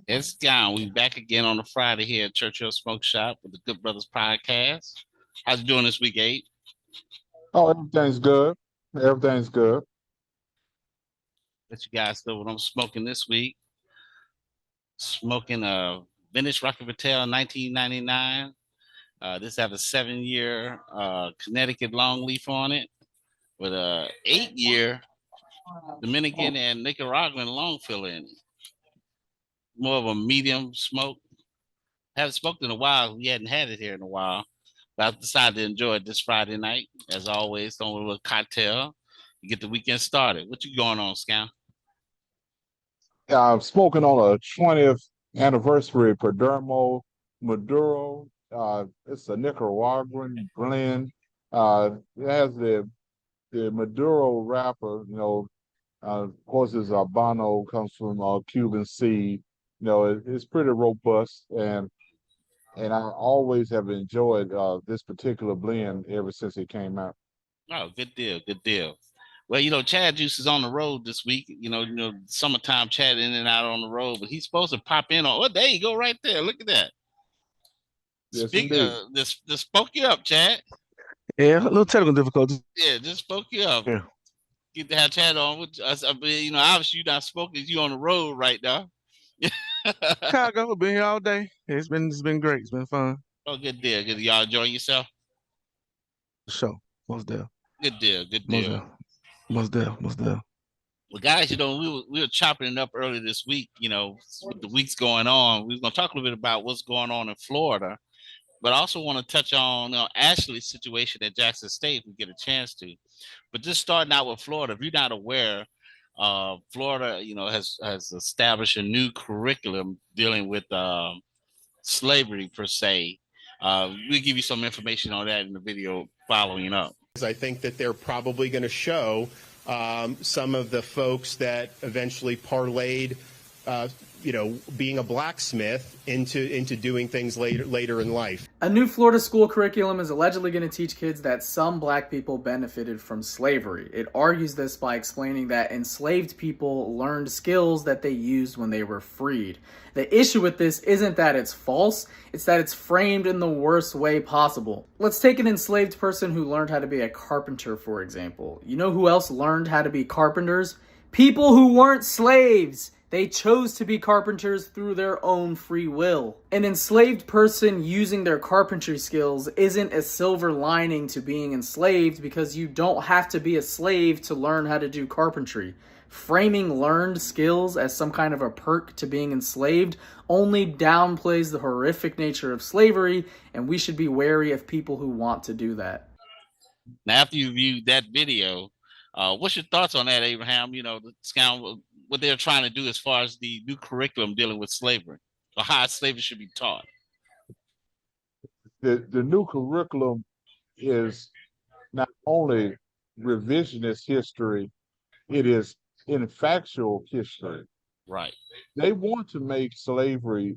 It's gone. We back again on a Friday here at Churchill Smoke Shop with the Good Brothers Podcast. How's you doing this week, Abe? Oh, everything's good. Everything's good. Let you guys know what I'm smoking this week. Smoking a vintage Rocky Patel 1999. This has a 7-year Connecticut long leaf on it with a 8-year Dominican and Nicaraguan long fill in it. More of a medium smoke. Haven't smoked in a while. We hadn't had it here in a while. But I decided to enjoy it this Friday night. As always, throwing a little cocktail. You get the weekend started. What you going on, Scout? I'm smoking on a 20th anniversary Perdermo Maduro. It's a Nicaraguan blend. It has the Maduro wrapper. Of course, it's Habano, comes from Cuban seed. It's pretty robust, and I always have enjoyed this particular blend ever since it came out. Oh, good deal, good deal. Well, Chad Juice is on the road this week. Summertime Chad in and out on the road, but he's supposed to pop in on. Oh, there you go, right there. Look at that. Yes, Speak. indeed. This spoke you up, Chad. Yeah, a little technical difficulties. Yeah, just spoke you up. Yeah. Get to have Chad on with us. Obviously you're not spoken. You on the road right now. Chicago, we've been here all day. It's been great. It's been fun. Oh, good deal. Good. Y'all enjoying yourself? Show. Most there. Good deal. Good Most deal. there. Most there. Most there. Well, guys, we were chopping it up earlier this week. With the weeks going on, we were going to talk a little bit about what's going on in Florida, but I also want to touch on Ashley's situation at Jackson State if we get a chance to. But just starting out with Florida, if you're not aware, Florida, has established a new curriculum dealing with slavery per se. We'll give you some information on that in the video following up. I think that they're probably going to show some of the folks that eventually parlayed, being a blacksmith into doing things later in life. A new Florida school curriculum is allegedly going to teach kids that some black people benefited from slavery. It argues this by explaining that enslaved people learned skills that they used when they were freed. The issue with this isn't that it's false, it's that it's framed in the worst way possible. Let's take an enslaved person who learned how to be a carpenter, for example. You know who else learned how to be carpenters? People who weren't slaves. They chose to be carpenters through their own free will. An enslaved person using their carpentry skills isn't a silver lining to being enslaved because you don't have to be a slave to learn how to do carpentry. Framing learned skills as some kind of a perk to being enslaved only downplays the horrific nature of slavery, and we should be wary of people who want to do that. Now, after you viewed that video, what's your thoughts on that, Abraham? What they're trying to do as far as the new curriculum dealing with slavery or how slavery should be taught. The new curriculum is not only revisionist history, it is infactual history. Right. They want to make slavery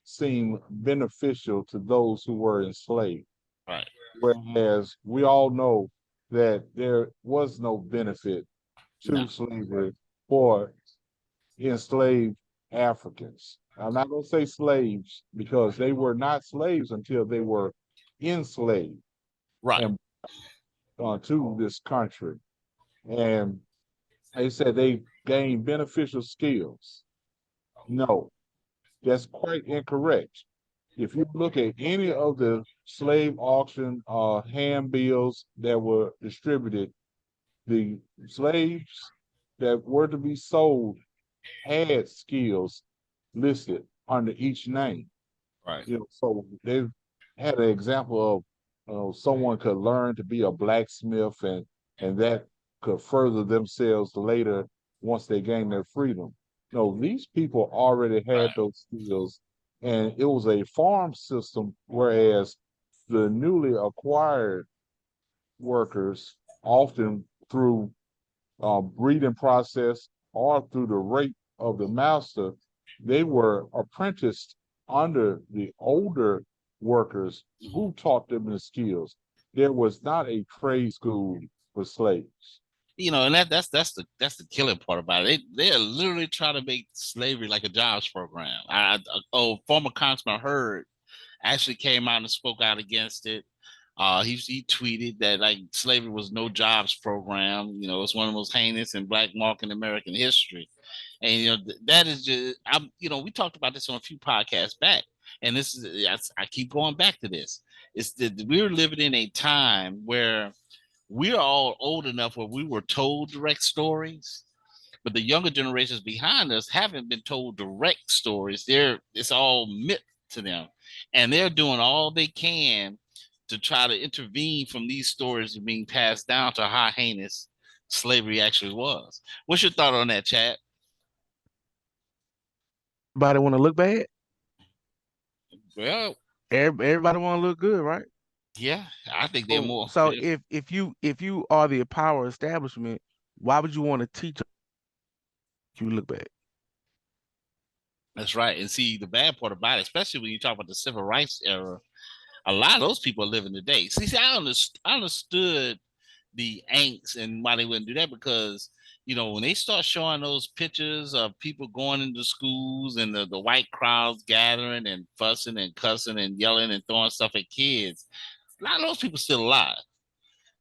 seem beneficial to those who were enslaved. Right. Whereas we all know that there was no benefit to slavery for enslaved Africans. I'm not going to say slaves because they were not slaves until they were enslaved, right, and to this country. And they said they gained beneficial skills. No, that's quite incorrect. If you look at any of the slave auction handbills that were distributed, the slaves that were to be sold had skills listed under each name. Right. So they had an example of someone could learn to be a blacksmith, and that could further themselves later once they gain their freedom. No, these people already had those skills, and it was a farm system, whereas the newly acquired workers, often through breeding process or through the rape of the master, they were apprenticed under the older workers who taught them the skills. There was not a trade school for slaves. And that's the killing part about it. They're literally trying to make slavery like a jobs program. Former Congressman Hurd actually came out and spoke out against it. He tweeted that like slavery was no jobs program. It's one of the most heinous and black mark in American history. And that is just we talked about this on a few podcasts back. And this is I keep going back to this. It's that we're living in a time where we're all old enough where we were told direct stories, but the younger generations behind us haven't been told direct stories. It's all myth to them, and they're doing all they can to try to intervene from these stories being passed down to how heinous slavery actually was. What's your thought on that, Chad? Everybody want to look bad. Well, Everybody want to look good, right? yeah, I think they're So, more. so if you are the power establishment, why would you want to teach you look bad? That's right. And see, the bad part about it, especially when you talk about the civil rights era, a lot of those people are living today. See, I understood the angst and why they wouldn't do that because when they start showing those pictures of people going into schools and the white crowds gathering and fussing and cussing and yelling and throwing stuff at kids, a lot of those people still alive.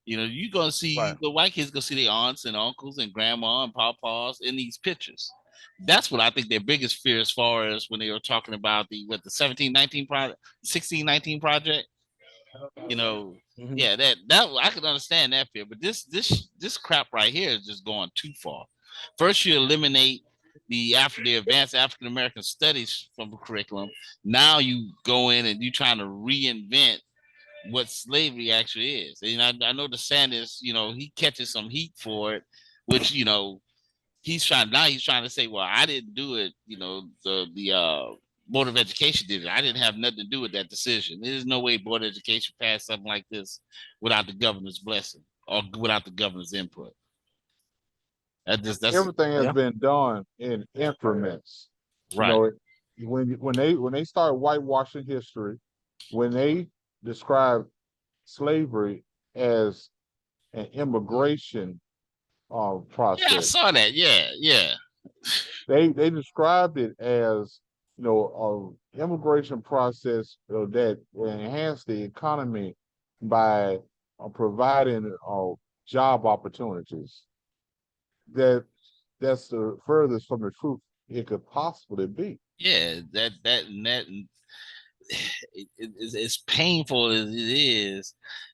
You're gonna see Right. the white kids gonna see their aunts and uncles and grandma and papas in these pictures. That's what I think their biggest fear as far as when they were talking about the 1719 project, 1619 project. you know, Hmm. yeah, that I can understand that fear, but this crap right here is just going too far. First, you eliminate the advanced African American studies from the curriculum. Now you go in and you trying to reinvent what slavery actually is. And I know DeSantis, he catches some heat for it, which he's trying to say, well, I didn't do it. The Board of Education did it. I didn't have nothing to do with that decision. There's no way Board of Education passed something like this without the governor's blessing or without the governor's input. That's Everything has Yeah. been done in increments. You right. know, when they start whitewashing history, when they describe slavery as an immigration Yeah, I process, saw that. Yeah, yeah. they described it as immigration process that will enhance the economy by providing job opportunities. That that's the furthest from the truth it could possibly be. Yeah, that it's painful as it is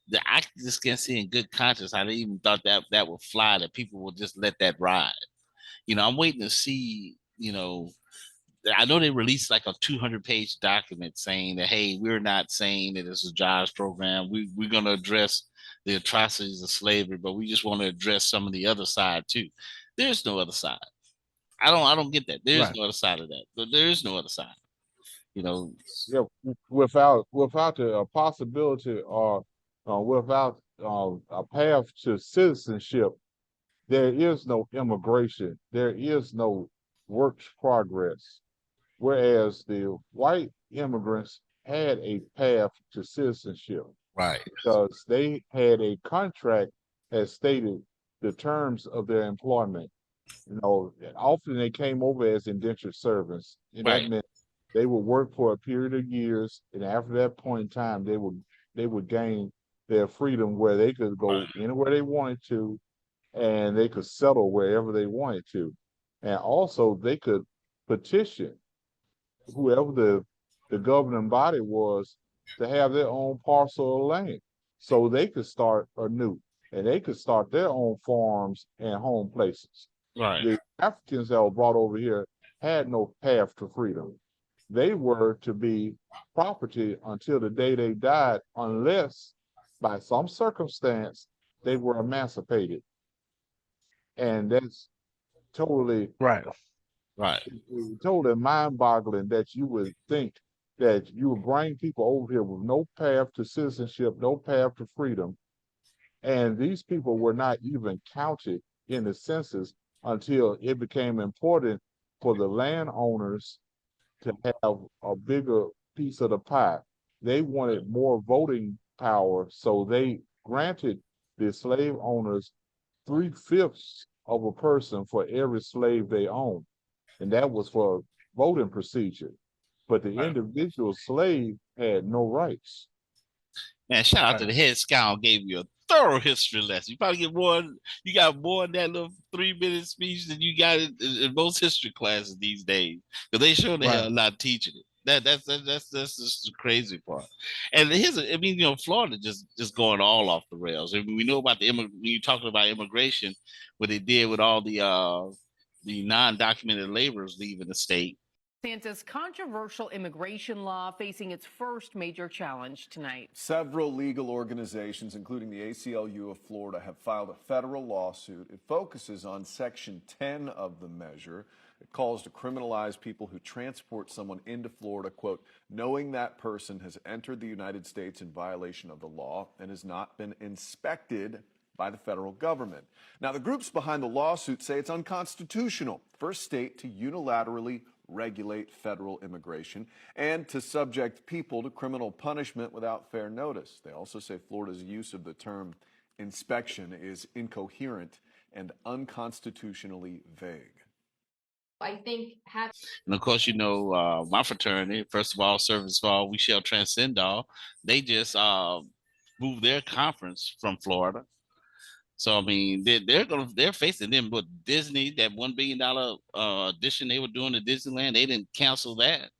that I just can't see in good conscience how they even thought that would fly, that people would just let that ride. I'm waiting to see, I know they released like a 200-page document saying that, hey, we're not saying that it's a jobs program. We're going to address the atrocities of slavery, but we just want to address some of the other side too. There's no other side. I don't get that. There's Right. no other side of that. There is no other side. You know, Yeah, without the possibility or without a path to citizenship, there is no immigration. There is no work progress. Whereas the white immigrants had a path to citizenship right, because they had a contract that stated the terms of their employment. Often they came over as indentured servants, and that right, meant they would work for a period of years, and after that point in time, they would gain their freedom where they could go right, anywhere they wanted to, and they could settle wherever they wanted to, and also they could petition whoever the governing body was to have their own parcel of land, so they could start anew, and they could start their own farms and home places. right, The Africans that were brought over here had no path to freedom. They were to be property until the day they died, unless by some circumstance they were emancipated. And that's totally, Right. right, totally mind-boggling that you would think that you would bring people over here with no path to citizenship, no path to freedom, and these people were not even counted in the census until it became important for the landowners to have a bigger piece of the pie. They wanted more voting power, so they granted the slave owners 3/5 of a person for every slave they owned. And that was for voting procedure. But the individual slave had no rights. Man, shout out to the head scout, gave you a thorough history lesson. You probably get more, you got more in that little 3-minute speech than you got in most history classes these days. Because they sure the hell not teaching it. That's just the crazy part. And I mean, you know, Florida just going all off the rails. I mean, we know about when you're talking about immigration, what they did with all the non-documented laborers leaving the state. DeSantis' controversial immigration law facing its first major challenge tonight. Several legal organizations, including the ACLU of Florida, have filed a federal lawsuit. It focuses on Section 10 of the measure. It calls to criminalize people who transport someone into Florida, quote, knowing that person has entered the United States in violation of the law and has not been inspected by the federal government. Now, the groups behind the lawsuit say it's unconstitutional for a state to unilaterally regulate federal immigration and to subject people to criminal punishment without fair notice. They also say Florida's use of the term inspection is incoherent and unconstitutionally vague. I think and of course, you know, my fraternity, first of all, Service for All, We Shall Transcend All, they just moved their conference from Florida. So I mean, they're facing them with Disney, that $1 billion addition they were doing to Disneyland. They didn't cancel that.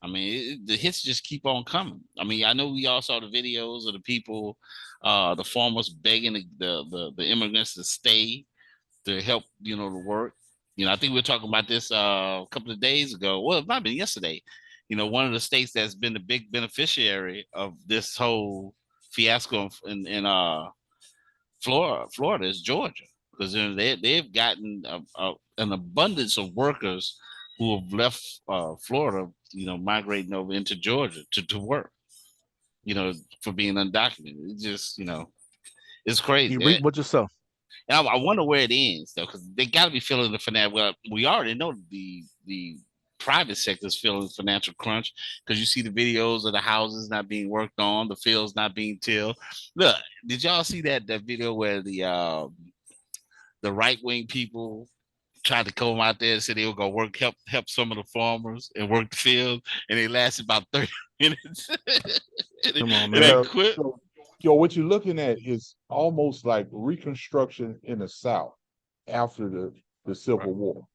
I mean, the hits just keep on coming. I mean, I know we all saw the videos of the people, the farmers begging the immigrants to stay to help, you know, the work. You know, I think we were talking about this a couple of days ago. Well, it might have been yesterday. You know, one of the states that's been the big beneficiary of this whole fiasco in Florida is Georgia, because they've gotten an abundance of workers who have left Florida, you know, migrating over into Georgia to work, you know, for being undocumented. It just, you know, it's crazy. You reap what you sow. And I wonder where it ends though, because they got to be feeling the financial. Well, we already know the private sector is feeling the financial crunch, because you see the videos of the houses not being worked on, the fields not being tilled. Look, did y'all see that video where the right wing people tried to come out there and say they were gonna help some of the farmers and work the field, and they lasted about 30 minutes. Come on, and man. they quit. So, what you're looking at is almost like Reconstruction in the South after the Civil War.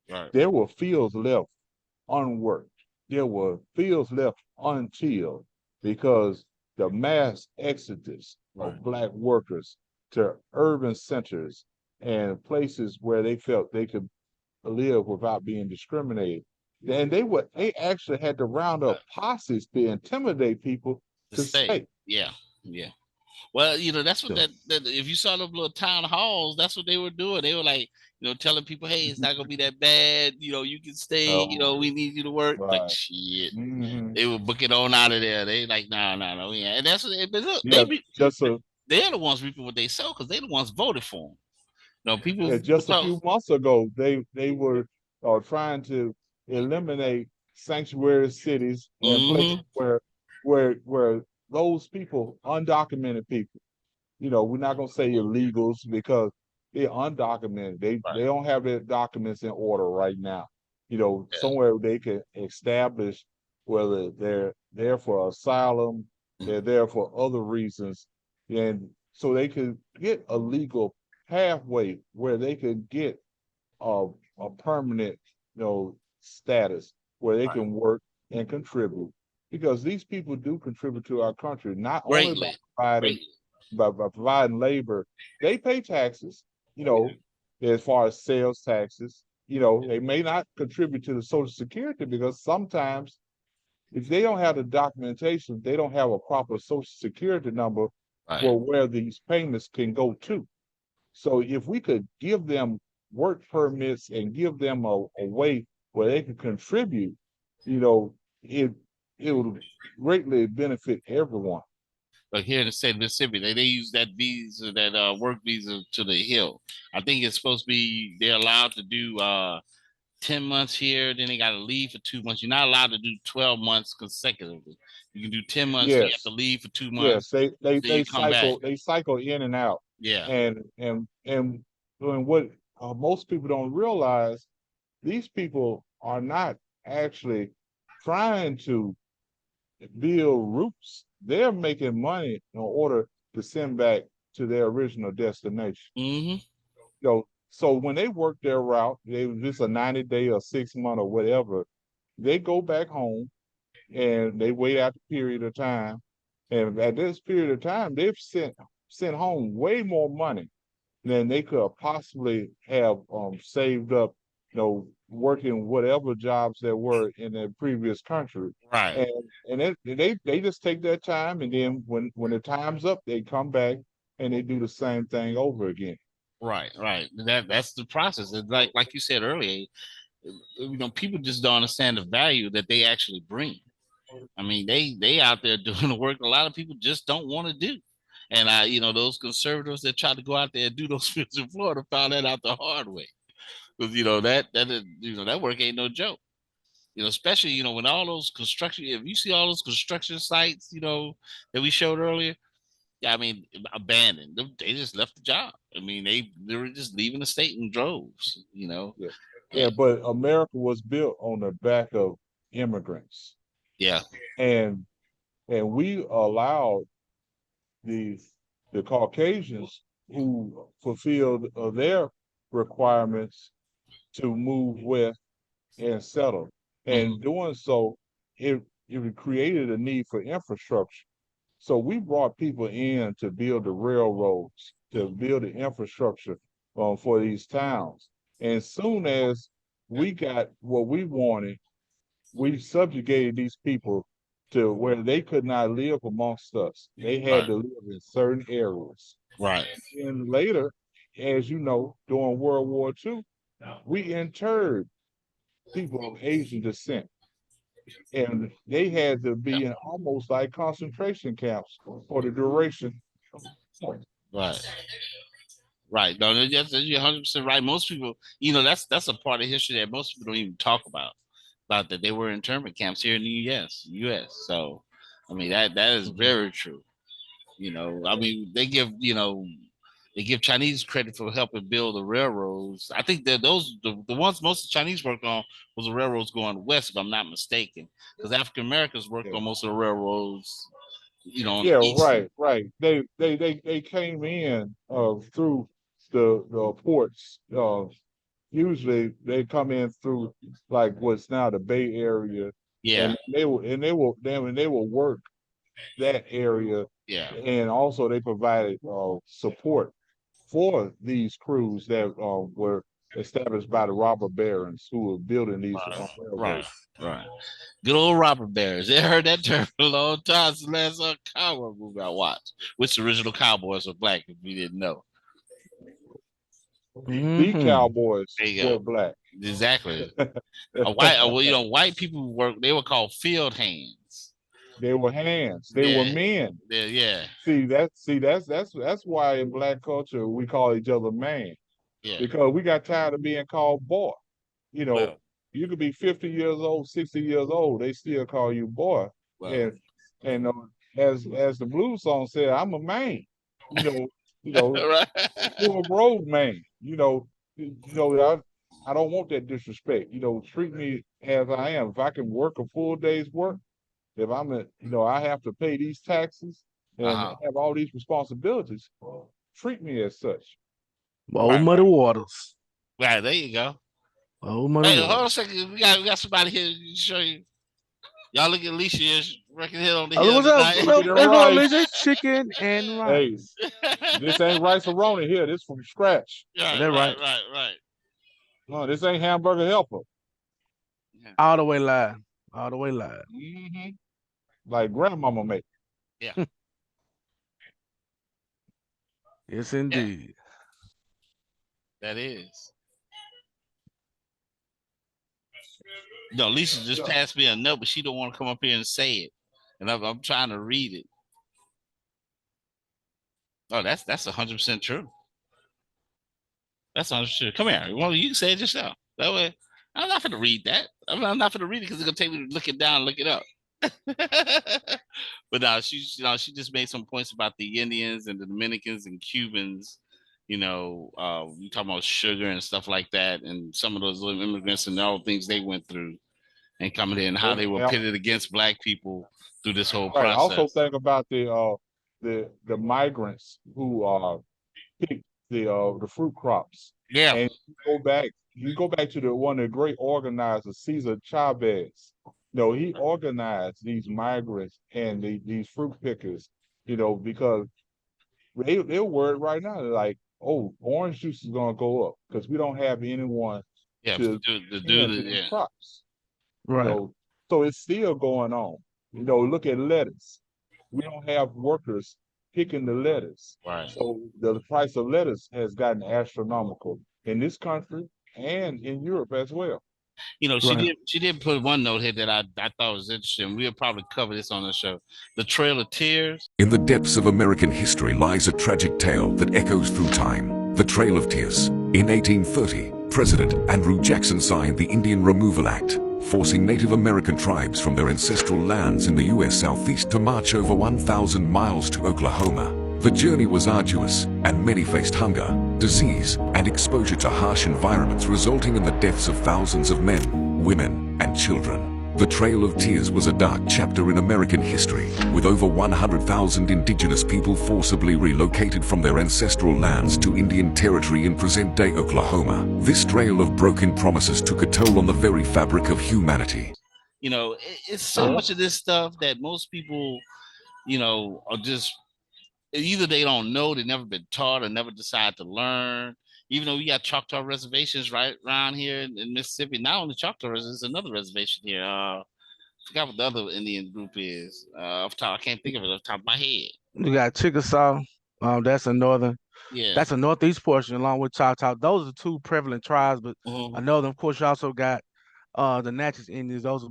Right. There were fields left unworked. There were fields left untilled because the mass exodus of Black workers to urban centers and places where they felt they could live without being discriminated. And they actually had to round up posses to intimidate people to stay. Yeah. Well, you know, that's what that if you saw them little town halls, that's what they were doing. They were like, you know, telling people, hey, it's not gonna be that bad. You know, you can stay. You know, we need you to work. Right. Like shit, they were booking on out of there. They like, no, yeah. And that's what they. But look, they're the ones reaping what they sow, because they're the ones voted for them. No, people. Just a few months ago, they were trying to eliminate sanctuary cities and places where those people, undocumented people, you know, we're not gonna say illegals because they're undocumented. They don't have their documents in order right now. You know, somewhere they can establish whether they're there for asylum, they're there for other reasons, and so they could get a legal pathway where they could get a permanent, you know, status where they can work and contribute, because these people do contribute to our country, not only by providing labor. They pay taxes, you know, as far as sales taxes. You know, they may not contribute to the Social Security because sometimes if they don't have the documentation, they don't have a proper Social Security number for where these payments can go to. So if we could give them work permits and give them a way where they can contribute, you know, it would greatly benefit everyone. But here in the state of Mississippi, they use that visa, that work visa to the hill. I think it's supposed to be, they're allowed to do 10 months here, then they got to leave for 2 months. You're not allowed to do 12 months consecutively. You can do 10 months, you have to leave for 2 months. Yes, they cycle in and out. Yeah. And what most people don't realize, these people are not actually trying to build routes. They're making money in order to send back to their original destination. Mm-hmm. So when they work their route, they just a 90-day or 6 month or whatever, they go back home and they wait out the period of time. And at this period of time, they've sent home way more money than they could possibly have saved up, working whatever jobs there were in their previous country. Right. And they just take their time, and then when the time's up, they come back and they do the same thing over again. Right. Right. That's the process. It's like you said earlier, people just don't understand the value that they actually bring. I mean, they out there doing the work a lot of people just don't want to do. And those conservatives that try to go out there and do those fields in Florida found that out the hard way. Because that work ain't no joke. Especially when all those construction, if you see all those construction sites, that we showed earlier, yeah, I mean, abandoned. They just left the job. I mean, they were just leaving the state in droves. Yeah, but America was built on the back of immigrants, Yeah. and we allowed the Caucasians who fulfilled their requirements to move west and settle. And doing so, it created a need for infrastructure. So we brought people in to build the railroads, to build the infrastructure for these towns. And soon as we got what we wanted, we subjugated these people to where they could not live amongst us. They had to live in certain areas. Right. And later, as you know, during World War II, we interred people of Asian descent. And they had to be in almost like concentration camps for the duration. Right. Right. No, you're 100% right. Most people, that's a part of history that most people don't even talk about that they were internment camps here in the U.S. So, I mean, that is very true. I mean, they give Chinese credit for helping build the railroads. I think that the ones most of the Chinese worked on was the railroads going west, if I'm not mistaken, because African Americans worked on most of the railroads. On the east. Right. They came in through the ports. Usually they come in through like what's now the Bay Area. Yeah. And they will work that area. Yeah. And also they provided support for these crews that were established by the robber barons who were building these railroads. Right. Good old robber barons. They heard that term for a long time since the last cowboy movie I watched, which the original cowboys were black, if you didn't know. The cowboys were black. Exactly. White people they were called field hands. They were hands. They were men. Yeah. That's why in black culture we call each other man. Yeah. Because we got tired of being called boy. You could be 50 years old, 60 years old, they still call you boy. Well. And as the blues song said, I'm a man. Right. You're a road man. I don't want that disrespect. Treat me as I am. If I can work a full day's work, if I have to pay these taxes and have all these responsibilities, treat me as such. Old Muddy Waters. Right, there you go. Old Muddy Waters. Hold on a second. We got somebody here to show you. Y'all look at Alicia's record hit on the hill. What's up? Alicia? Chicken and rice. Hey, this ain't rice-a-roni here. This from scratch. Yeah, right. No, this ain't hamburger helper. All the way live. Mm-hmm. Like grandmama make. Yeah. Yes, indeed. That is. Lisa just passed me a note, but she don't want to come up here and say it, and I'm trying to read it. Oh, that's 100% true. That's 100% true. Come here. Well, you can say it yourself. That way, I'm not going to read that. I'm not going to read it because it's going to take me to look it down and look it up. But now she just made some points about the Indians and the Dominicans and Cubans. You talking about sugar and stuff like that, and some of those little immigrants and all the things they went through and coming in, how they were Yeah. pitted against black people through this whole Right. Also process. think about the migrants who picked the fruit crops. Yeah, And you go back to the one of the great organizers, Cesar Chavez. He organized these migrants and these fruit pickers, because they're worried right now. They're like, oh, orange juice is gonna go up because we don't have anyone yeah, to to do tend the to these yeah. crops. Right. So it's still going on. Look at lettuce. We don't have workers picking the lettuce. Right. So the price of lettuce has gotten astronomical in this country and in Europe as well. She did put one note here that I thought was interesting. We'll probably cover this on the show. The Trail of Tears. In the depths of American history lies a tragic tale that echoes through time. The Trail of Tears. In 1830, President Andrew Jackson signed the Indian Removal Act, forcing Native American tribes from their ancestral lands in the U.S. Southeast to march over 1,000 miles to Oklahoma. The journey was arduous, and many faced hunger, disease, and exposure to harsh environments, resulting in the deaths of thousands of men, women, and children. The Trail of Tears was a dark chapter in American history, with over 100,000 indigenous people forcibly relocated from their ancestral lands to Indian Territory in present-day Oklahoma. This trail of broken promises took a toll on the very fabric of humanity. It's so much of this stuff that most people, are just either they don't know, they've never been taught, or never decide to learn. Even though we got Choctaw reservations right around here in Mississippi, not only Choctaw reservations, there's another reservation here. I forgot what the other Indian group is. Off top, I can't think of it off the top of my head. You got Chickasaw. That's a northern. Yeah. That's a northeast portion, along with Choctaw. Those are two prevalent tribes, but a northern, of course, you also got the Natchez Indians. Those are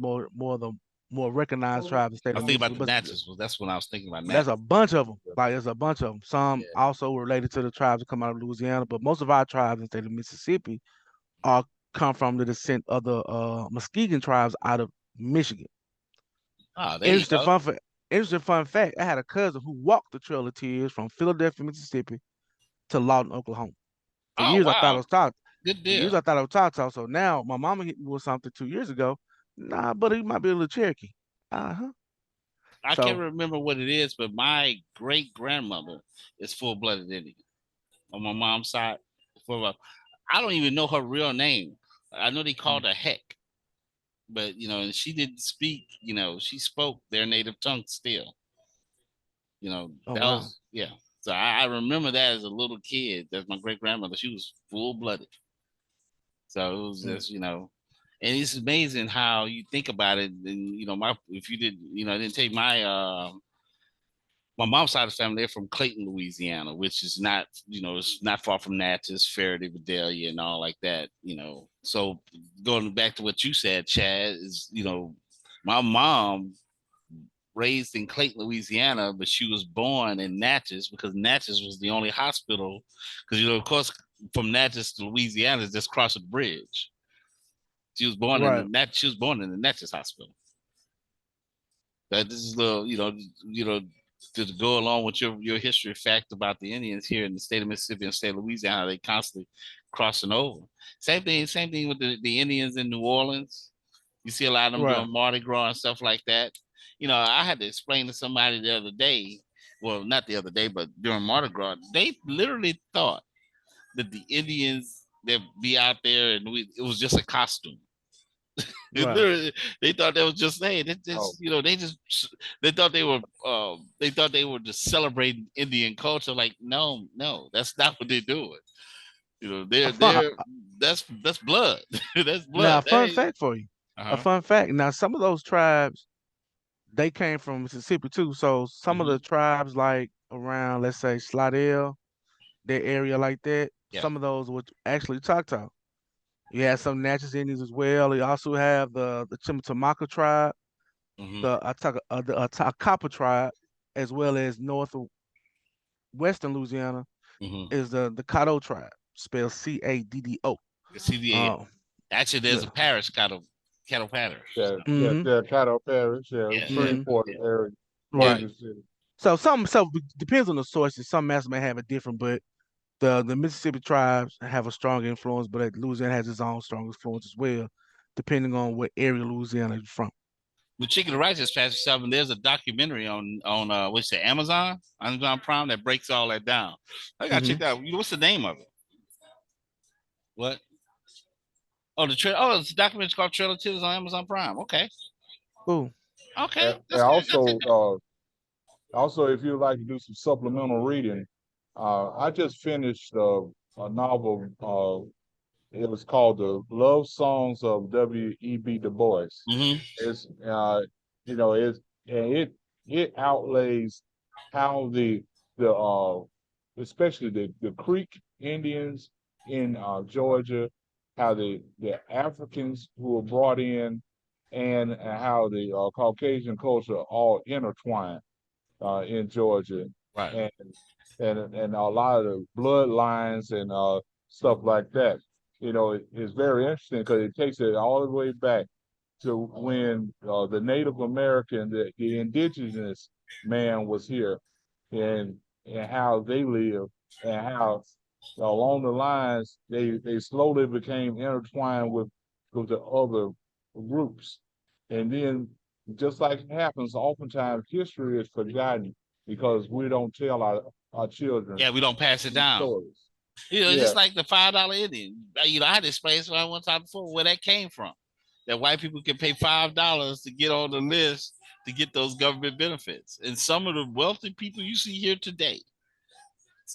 more recognized tribes in the state I of think about Mississippi. the Natchez. That's when I was thinking about There's Natchez. a bunch of them. There's a bunch of them. Some also related to the tribes that come out of Louisiana, but most of our tribes in the state of Mississippi come from the descent of the Muskegon tribes out of Michigan. Oh, there you go. Interesting fun fact. I had a cousin who walked the Trail of Tears from Philadelphia, Mississippi to Lawton, Oklahoma. For years I thought it was Choctaw. Good deal. For years I thought it was Choctaw. So now my mama hit me with something 2 years ago. Nah, but it might be a little Cherokee. I can't remember what it is, but my great grandmother is full-blooded Indian on my mom's side. I don't even know her real name. I know they called her Heck, but and she didn't speak. She spoke their native tongue still. Was So I remember that as a little kid. That's my great grandmother. She was full-blooded. So it was just and it's amazing how you think about it. And if you did, I didn't take my mom's side of the family, they're from Clayton, Louisiana, which is not, it's not far from Natchez, Faraday, Vidalia, and all like that, So going back to what you said, Chad, is, my mom raised in Clayton, Louisiana, but she was born in Natchez because Natchez was the only hospital. Because, of course, from Natchez to Louisiana is just crossing the bridge. She was born in the Natchez Hospital. That this is a little, to go along with your history fact about the Indians here in the state of Mississippi and the state of Louisiana, they constantly crossing over. Same thing with the Indians in New Orleans. You see a lot of them doing Mardi Gras and stuff like that. I had to explain to somebody the other day, well, not the other day, but during Mardi Gras, they literally thought that the Indians that be out there and it was just a costume. Literally, they thought that was just saying they thought they were just celebrating Indian culture. Like, no, that's not what they're doing. That's blood. That's blood. Now, a fun fact for you. A fun fact. Now, some of those tribes, they came from Mississippi too. So some of the tribes, like around, let's say, Slidell, that area like that, some of those were actually Choctaw. You have some Natchez Indians as well. You also have the Chimitamaka tribe, the Atacapa tribe, as well as western Louisiana is the Caddo tribe, spelled Caddo. Actually, there's a parish, Caddo. Cattle Parish. Yeah, Mhm. yeah, Caddo Parish, yeah, Yeah. Shreveport Mhm. area, Right. Kansas City. So depends on the sources. Some maps may have it different, but the Mississippi tribes have a strong influence, but Louisiana has its own strong influence as well, depending on what area Louisiana is from. With Chicken Righteous Pastor Seven, there's a documentary on what's it, Amazon Prime that breaks all that down. I gotta check that out. What's the name of it? What? Oh, it's a documentary called Trail of Tears on Amazon Prime. Okay. Cool. Okay. And That's good. also, if you'd like to do some supplemental reading, I just finished a novel. It was called The Love Songs of W.E.B. Du Bois. Mm-hmm. It's it outlays how the especially the Creek Indians in Georgia, how the Africans who were brought in, and how the Caucasian culture all intertwined in Georgia, Right. and and a lot of the bloodlines and stuff like that. It's very interesting because it takes it all the way back to when the Native American, the indigenous man was here, and how they lived, and how along the lines they slowly became intertwined with the other groups, and then just like it happens, oftentimes history is forgotten because we don't tell our children Yeah, we don't pass it these down. stories. It's Yeah, just like the $5 Indian. I had to explain to one time before where that came from. That white people can pay $5 to get on the list to get those government benefits. And some of the wealthy people you see here today,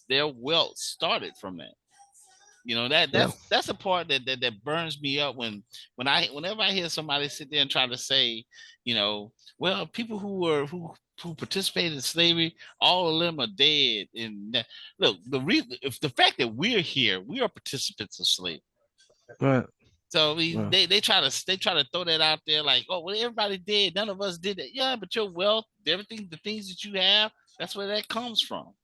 their wealth started from that. That Yeah. that's a part that burns me up whenever I hear somebody sit there and try to say, well, people who participated in slavery, all of them are dead. And look, if the fact that we're here, we are participants of slavery. Right. So I mean, Right. they try to throw that out there like, oh, well, everybody did, none of us did it. Yeah, but your wealth, everything, the things that you have, that's where that comes from.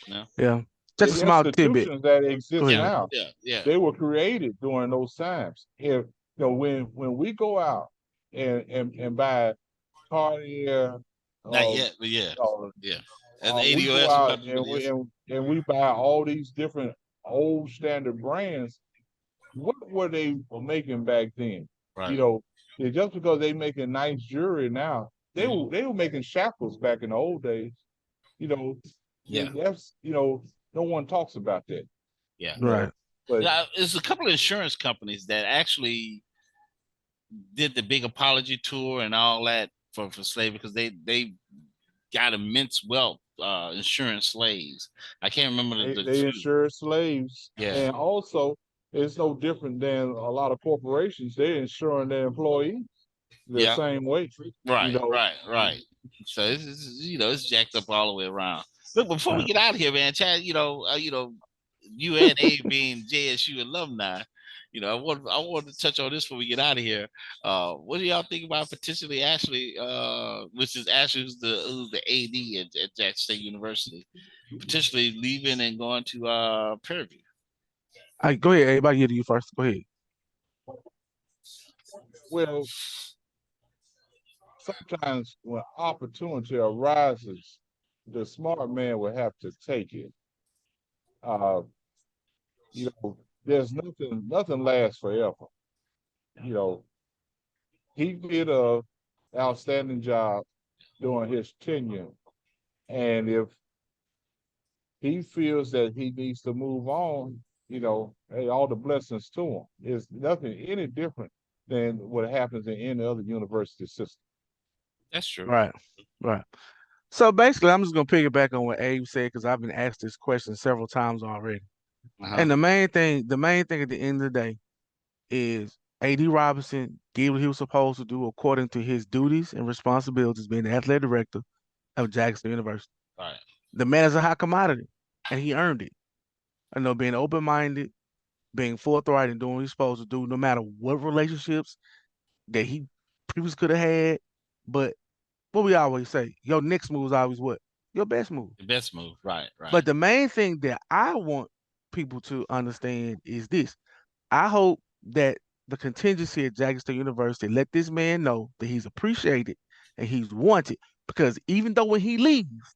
Yeah. Just a the small tidbit. institutions that Go exist ahead. Yeah, now, yeah. they were created during those times. If when we go out and buy Cartier, Not uh, yet, but yeah, uh, yeah. And the we go ADOS will out come to and this. we buy all these different old standard brands. What were they making back then? Right. Just because they making nice jewelry now, they were making shackles back in the old days. You know, Yeah. that's no one talks about that. Yeah. Right. But Yeah, there's a couple of insurance companies that actually did the big apology tour and all that for slavery because they got immense wealth insurance slaves. I can't remember the they two. insure slaves, Yeah. and also it's no different than a lot of corporations. They're insuring their employees the Yeah. same way. Right. So it's jacked up all the way around. Look, before we get out of here, man, Chad, you and Abe being JSU alumni, I want to touch on this before we get out of here. What do y'all think about potentially AShley, which is AShley, who's the AD at Jackson State University, potentially leaving and going to Prairie View? Go ahead, Abe. I'll give to you first. Go ahead. Well, sometimes when opportunity arises, the smart man will have to take it. Uh, there's nothing lasts forever. You know, he did a outstanding job during his tenure, and if he feels that he needs to move on, hey, all the blessings to him. It's nothing any different than what happens in any other university system. That's true. Right. Right. So basically, I'm just gonna piggyback on what Abe said because I've been asked this question several times already. And the main thing at the end of the day is AD Robinson did what he was supposed to do according to his duties and responsibilities being the athletic director of Jackson University. Right. The man is a high commodity, and he earned it. Being open-minded, being forthright, and doing what he's supposed to do, no matter what relationships that he previously could have had. But what we always say, your next move is always what? Your best move. The best move. Right. But the main thing that I want people to understand is this. I hope that the contingency at Jackson State University. Let this man know that he's appreciated and he's wanted. Because even though when he leaves,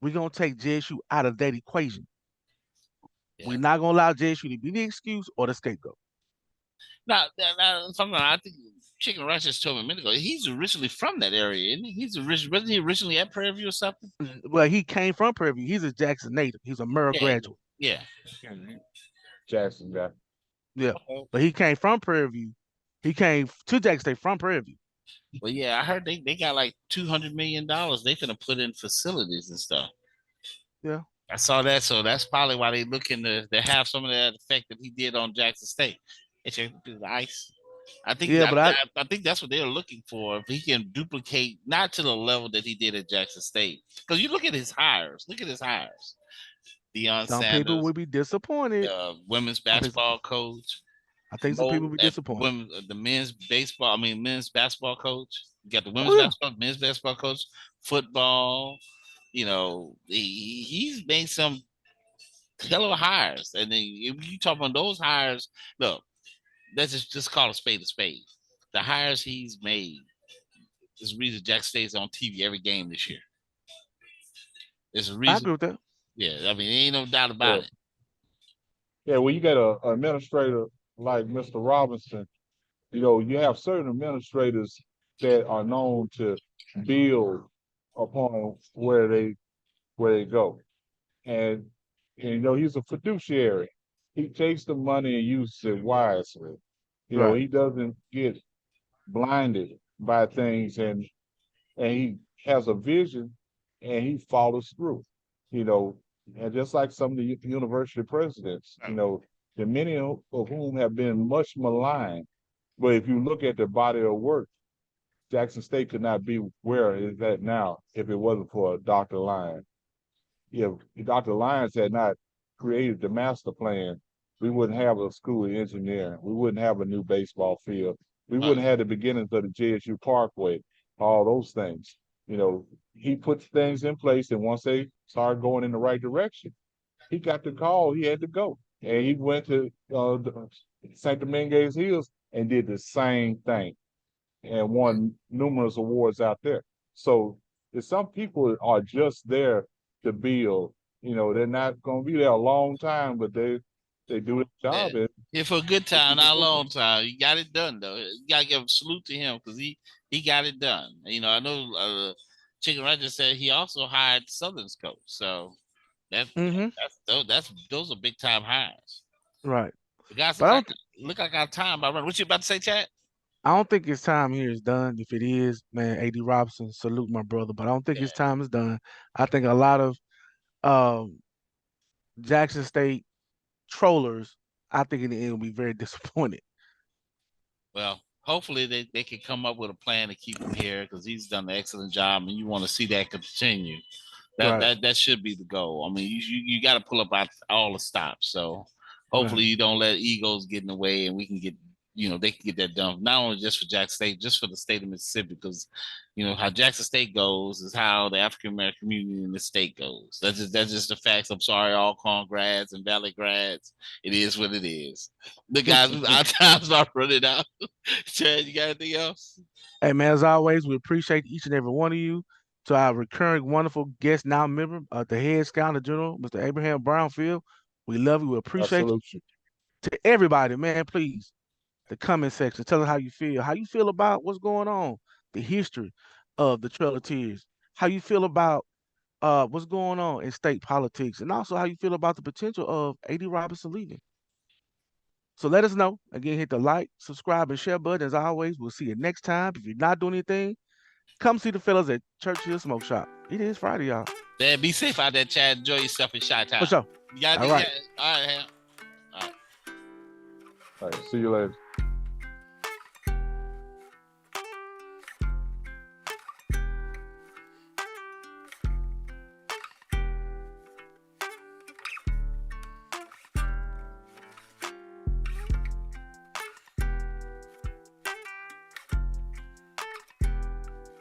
we're gonna take JSU out of that equation. Yeah. We're not gonna allow JSU to be the excuse or the scapegoat. Now, I think Chicken Rice just told me a minute ago. He's originally from that area, isn't he? Wasn't he originally at Prairie View or something? Well, he came from Prairie View. He's a Jackson native. He's a Murrah graduate. Yeah. Jackson guy. Yeah. But he came from Prairie View. He came to Jackson State from Prairie View. Well, yeah, I heard they got like $200 million they finna put in facilities and stuff. Yeah. I saw that, so that's probably why they looking to have some of that effect that he did on Jackson State. It's the ice. I think I think that's what they're looking for. If he can duplicate, not to the level that he did at Jackson State, because you look at his hires. Look at his hires. Deion Some Sanders, people will be disappointed. Women's basketball coach. I think some people will be disappointed. The men's basketball coach. You got the men's basketball coach, football. You know, he's made some hell of hires. And then if you talk about those hires, look, let's just call a spade a spade. The hires he's made is the reason Jackson State's on TV every game this year. There's a reason. I agree with that. Yeah, I mean, ain't no doubt about it. Yeah, well, you got an administrator like Mr. Robinson. You know, you have certain administrators that are known to build upon where they go. And you know, he's a fiduciary. He takes the money and uses it wisely. You know, he doesn't get blinded by things, and he has a vision and he follows through. You know, and just like some of the university presidents, you know, the many of whom have been much maligned. But if you look at the body of work, Jackson State could not be where it is at now if it wasn't for Dr. Lyons. If Dr. Lyons had not created the master plan, we wouldn't have a school of engineering. We wouldn't have a new baseball field. We wouldn't have the beginnings of the JSU Parkway, all those things. You know, he puts things in place, and once they started going in the right direction, he got the call. He had to go. And he went to St. Dominguez Hills and did the same thing and won numerous awards out there. So some people are just there to build. You know, they're not going to be there a long time, but they do their job. Yeah. Here for a good time, not a long time. He got it done, though. You got to give a salute to him because he got it done. You know, I know Chicken Roger said he also hired Southern's coach. So those are big time hires. Right. The guys look like our time by running. What you about to say, Chad? I don't think his time here is done. If it is, man, AD Robinson, salute my brother. But I don't think his time is done. I think a lot of Jackson State trollers, I think in the end will be very disappointed. Well, hopefully they can come up with a plan to keep him here because he's done an excellent job, and you want to see that continue. That should be the goal. I mean, you got to pull up all the stops. So hopefully you don't let egos get in the way, and we can get. You know, they can get that done, not only just for Jackson State, just for the state of Mississippi, because, you know, how Jackson State goes is how the African-American community in the state goes. That's just the facts. I'm sorry, Alcorn grads and Valley grads. It is what it is. The guys, our time's not running out. Chad, you got anything else? Hey, man, as always, we appreciate each and every one of you. To our recurring wonderful guest now member, the head scout general, Mr. Abraham Brownfield. We love you. We appreciate you. To everybody, man, please. The comment section. Tell us how you feel. How you feel about what's going on, the history of the Trail of Tears. How you feel about what's going on in state politics, and also how you feel about the potential of AD Robinson leaving. So let us know. Again, hit the like, subscribe, and share button. As always, we'll see you next time. If you're not doing anything, come see the fellas at Churchill Smoke Shop. It is Friday, y'all. Yeah, be safe out there, Chad. Enjoy yourself in Chi-Town. For sure. All right. All right. See you later.